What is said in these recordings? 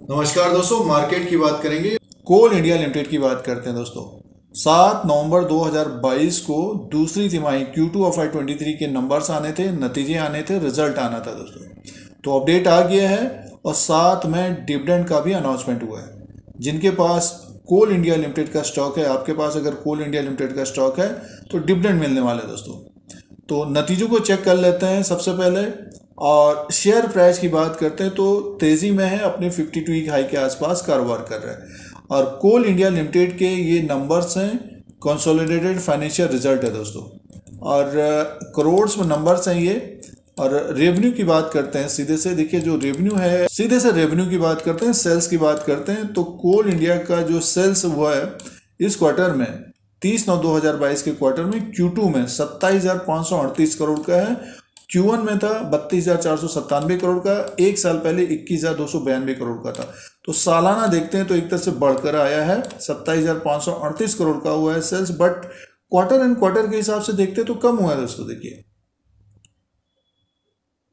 नमस्कार दोस्तों, मार्केट की बात करेंगे। कोल इंडिया लिमिटेड की बात करते हैं दोस्तों। 7 नवंबर 2022 को दूसरी तिमाही Q2 ऑफ आई 23 के नंबर्स आने थे, नतीजे आने थे, रिजल्ट आना था दोस्तों। तो अपडेट आ गया है और साथ में डिविडेंड का भी अनाउंसमेंट हुआ है। जिनके पास कोल इंडिया लिमिटेड का स्टॉक है, आपके पास अगर कोल इंडिया लिमिटेड का स्टॉक है तो डिविडेंड मिलने वाला है दोस्तों। तो नतीजों को चेक कर लेते हैं सबसे पहले। और शेयर प्राइस की बात करते हैं तो तेज़ी में है, अपने 52 वीक हाई के आसपास कारोबार कर रहा है। और कोल इंडिया लिमिटेड के ये नंबर्स हैं, कंसोलिडेटेड फाइनेंशियल रिजल्ट है दोस्तों। और करोड़्स में नंबर्स हैं ये। और रेवेन्यू की बात करते हैं सीधे से, देखिए जो रेवेन्यू है, सीधे से रेवेन्यू की बात करते हैं, सेल्स की बात करते हैं तो कोल इंडिया का जो सेल्स हुआ है इस क्वार्टर में 30/9/2022 के क्वार्टर में Q2 में 27,538 करोड़ का है। Q1 में था 32,497 करोड़ का, एक साल पहले 21,292 करोड़ का था। तो सालाना देखते हैं तो एक तरह से बढ़कर आया है, 27,538 करोड़ का हुआ है sales. But quarter and quarter के हिसाब से देखते हैं तो कम हुआ है दोस्तों। देखिए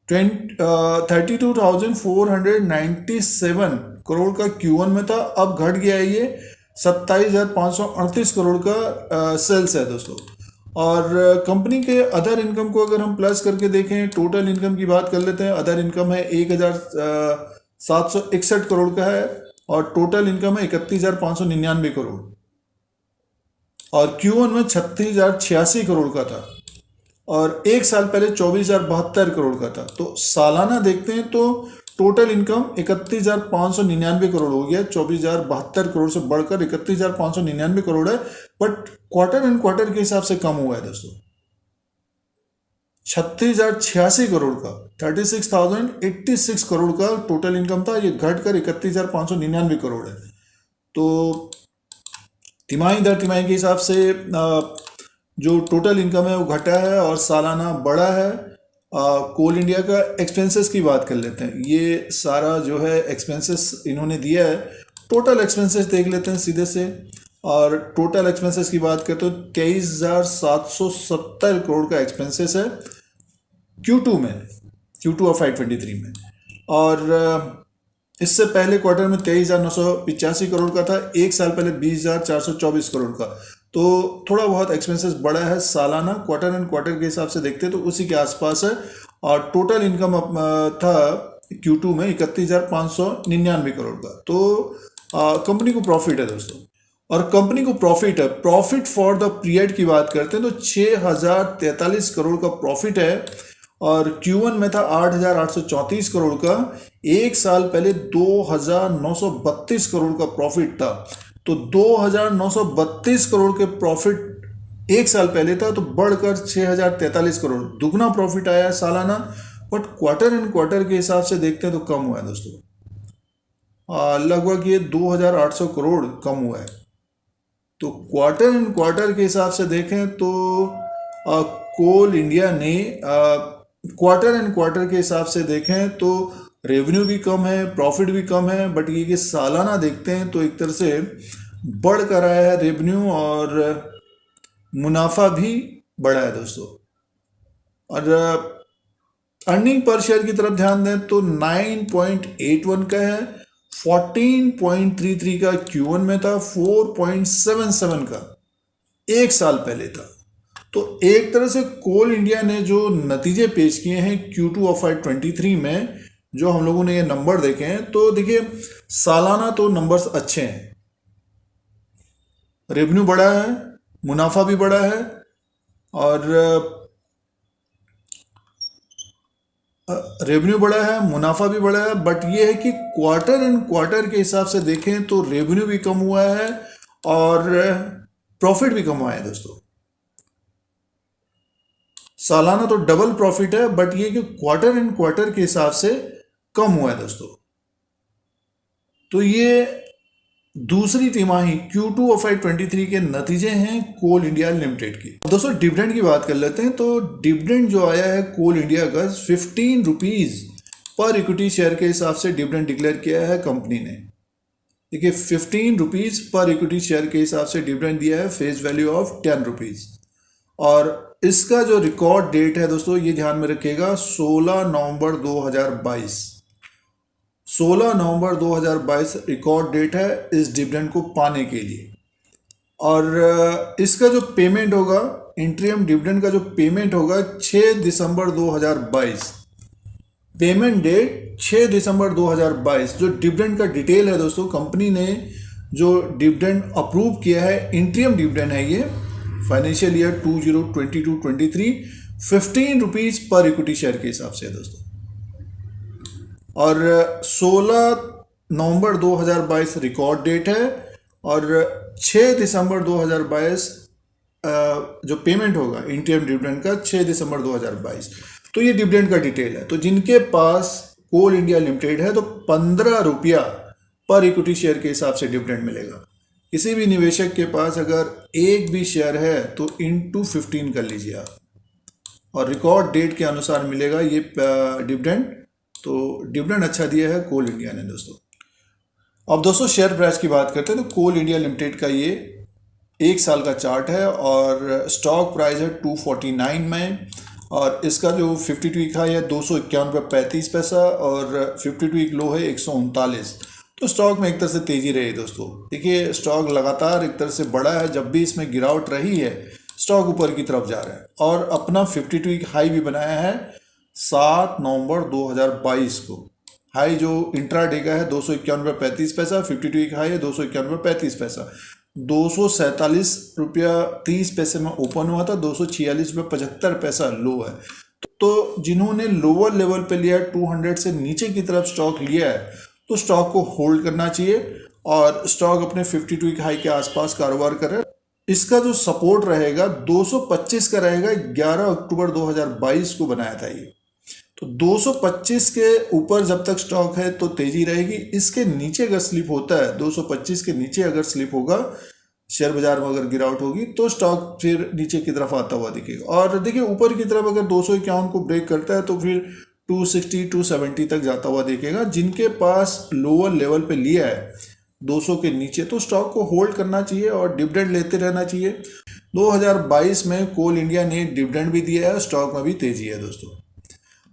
32,497 करोड़ का Q1 में था, अब घट गया है ये 27,538 करोड़ का सेल्स है दोस्तों। और कंपनी के अदर इनकम को अगर हम प्लस करके देखें, टोटल इनकम की बात कर लेते हैं। अदर इनकम है 1,761 करोड़ का है और टोटल इनकम है 31,599 करोड़। और Q1 में 36,086 करोड़ का था और एक साल पहले 24,072 करोड़ का था। तो सालाना देखते हैं तो टोटल इनकम 31,599 करोड़ हो गया, 24,072 करोड़ से बढ़कर 31,599 करोड़ है। बट क्वार्टर एंड क्वार्टर के हिसाब से कम हुआ है दोस्तों। 36,086 करोड़ का, 36,086 करोड़ का टोटल इनकम था, ये घटकर 31,599 करोड़ है। तो तिमाही दर तिमाही के हिसाब से जो टोटल इनकम है वो घटा है और सालाना बढ़ा है। कोल इंडिया का एक्सपेंसेस की बात कर लेते हैं। ये सारा जो है एक्सपेंसेस इन्होंने दिया है, टोटल एक्सपेंसेस देख लेते हैं सीधे से। और टोटल एक्सपेंसेस की बात करते तो 23,770 करोड़ का एक्सपेंसेस है Q2 में, Q2 ऑफ आई 23 में। और इससे पहले क्वार्टर में 23,985 करोड़ का था, एक साल पहले 20,424 करोड़ का। तो थोड़ा बहुत एक्सपेंसेस बढ़ा है सालाना, क्वार्टर एंड क्वार्टर के हिसाब से देखते हैं तो उसी के आसपास है। और टोटल इनकम था Q2 में 31,599 करोड़ का। तो कंपनी को प्रॉफिट है दोस्तों। और कंपनी को प्रॉफिट है, प्रॉफिट फॉर द पीरियड की बात करते हैं तो 6,043 करोड़ का प्रॉफिट है। और Q1 में था 8,834 करोड़ का, एक साल पहले 2,932 करोड़ का प्रॉफिट था। तो 2,932 करोड़ के प्रॉफिट एक साल पहले था, तो बढ़कर 6,043 करोड़, दुगना प्रॉफिट आया है सालाना। बट क्वार्टर एंड क्वार्टर के हिसाब से देखते हैं तो कम हुआ है दोस्तों। लगभग ये 2,800 करोड़ कम हुआ है। तो क्वार्टर एंड क्वार्टर के हिसाब से देखें तो कोल इंडिया ने क्वार्टर एंड क्वार्टर के हिसाब से देखें तो रेवेन्यू भी कम है, प्रॉफिट भी कम है। बट ये कि सालाना देखते हैं तो एक तरह से बढ़ कर आया है रेवेन्यू और मुनाफा भी बढ़ा है दोस्तों। और अर्निंग पर शेयर की तरफ ध्यान दें तो 9.81 का है, 14.33 का Q1 में था, 4.77 का एक साल पहले था। तो एक तरह से कोल इंडिया ने जो नतीजे पेश किए हैं Q2 ऑफ आई 23 में, जो हम लोगों ने ये नंबर देखे हैं, तो देखिए सालाना तो नंबर्स अच्छे हैं, रेवेन्यू बढ़ा है, मुनाफा भी बढ़ा है और रेवेन्यू बढ़ा है, मुनाफा भी बढ़ा है। बट ये है कि क्वार्टर एंड क्वार्टर के हिसाब से देखें तो रेवेन्यू भी कम हुआ है और प्रॉफिट भी कम हुआ है दोस्तों। सालाना तो डबल प्रॉफिट है, बट ये कि क्वार्टर एंड क्वार्टर के हिसाब से कम हुआ है दोस्तों। तो ये दूसरी तिमाही Q2 ऑफ आई 23 के नतीजे हैं कोल इंडिया लिमिटेड की। दोस्तों डिविडेंड की बात कर लेते हैं। तो डिविडेंड जो आया है कोल इंडिया का 15 रुपीज पर इक्विटी शेयर के हिसाब से डिविडेंड डिक्लेयर किया है कंपनी ने। देखिए 15 रुपीज पर इक्विटी शेयर के हिसाब से डिविडेंड दिया है, फेस वैल्यू ऑफ 10 रुपीज। और इसका जो रिकॉर्ड डेट है दोस्तों, ये ध्यान में रखिएगा, 16 नवंबर 2022। 16 नवंबर 2022 रिकॉर्ड डेट है इस डिविडेंड को पाने के लिए। और इसका जो पेमेंट होगा, इंटरिम डिविडेंड का जो पेमेंट होगा 6 दिसंबर 2022, पेमेंट डेट 6 दिसंबर 2022। जो डिविडेंड का डिटेल है दोस्तों, कंपनी ने जो डिविडेंड अप्रूव किया है, इंटरिम डिविडेंड है ये, फाइनेंशियल ईयर 2022-23 ₹15 पर इक्विटी शेयर के हिसाब से है दोस्तों। और 16 नवंबर 2022 रिकॉर्ड डेट है और 6 दिसंबर 2022 जो पेमेंट होगा इंटरिम डिविडेंड का 6 दिसंबर 2022। तो ये डिविडेंड का डिटेल है। तो जिनके पास कोल इंडिया लिमिटेड है तो ₹15 पर इक्विटी शेयर के हिसाब से डिविडेंड मिलेगा। किसी भी निवेशक के पास अगर एक भी शेयर है तो इंटू 15 कर लीजिए आप, और रिकॉर्ड डेट के अनुसार मिलेगा ये डिविडेंड। तो डिविडेंड अच्छा दिया है कोल इंडिया ने दोस्तों। अब दोस्तों शेयर प्राइस की बात करते हैं तो कोल इंडिया लिमिटेड का ये 1 साल का चार्ट है और स्टॉक प्राइस है 249 में, और इसका जो 52 वीक हाई है 251.35 और 52 वीक लो है 139। तो स्टॉक में एक तरह से तेजी रही दोस्तों। देखिए स्टॉक लगातार एक तरह से बढ़ा है, जब भी इसमें गिरावट रही है स्टॉक ऊपर की तरफ जा रहा है और अपना 52 वीक हाई भी बनाया है 7 नवंबर 2022 को। हाई जो इंट्राडे का है 251.35, 52 वीक हाई है 251.35, ₹247.30 में ओपन हुआ था, ₹246.75 लो है। तो जिन्होंने लोअर लेवल पे लिया है 200 से नीचे की तरफ स्टॉक लिया है तो स्टॉक को होल्ड करना चाहिए और स्टॉक अपने 52 वीक हाई के आसपास कारोबार कर रहा है। इसका जो सपोर्ट रहेगा 225 का रहेगा, 11 अक्टूबर 2022 को बनाया था ये। तो 225 के ऊपर जब तक स्टॉक है तो तेजी रहेगी। इसके नीचे अगर स्लिप होता है, 225 के नीचे अगर स्लिप होगा, शेयर बाजार में अगर गिरावट होगी तो स्टॉक फिर नीचे की तरफ आता हुआ दिखेगा। और देखिए ऊपर की तरफ अगर 251 को ब्रेक करता है तो फिर 260 270 तक जाता हुआ दिखेगा। जिनके पास लोअर लेवल पे लिया है 200 के नीचे तो स्टॉक को होल्ड करना चाहिए और डिविडेंड लेते रहना चाहिए। 2022 में कोल इंडिया ने डिविडेंड भी दिया है, स्टॉक में भी तेजी है दोस्तों।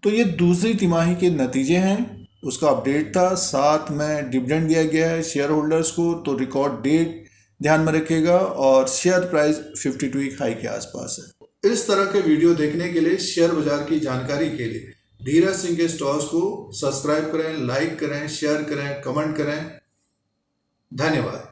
तो ये दूसरी तिमाही के नतीजे हैं, उसका अपडेट था, साथ में डिविडेंड दिया गया है शेयर होल्डर्स को। तो रिकॉर्ड डेट ध्यान में रखिएगा और शेयर प्राइस 52 वीक हाई के आसपास है। इस तरह के वीडियो देखने के लिए, शेयर बाजार की जानकारी के लिए धीरज सिंह के स्टॉक्स को सब्सक्राइब करें, लाइक करें, शेयर करें, कमेंट करें। धन्यवाद।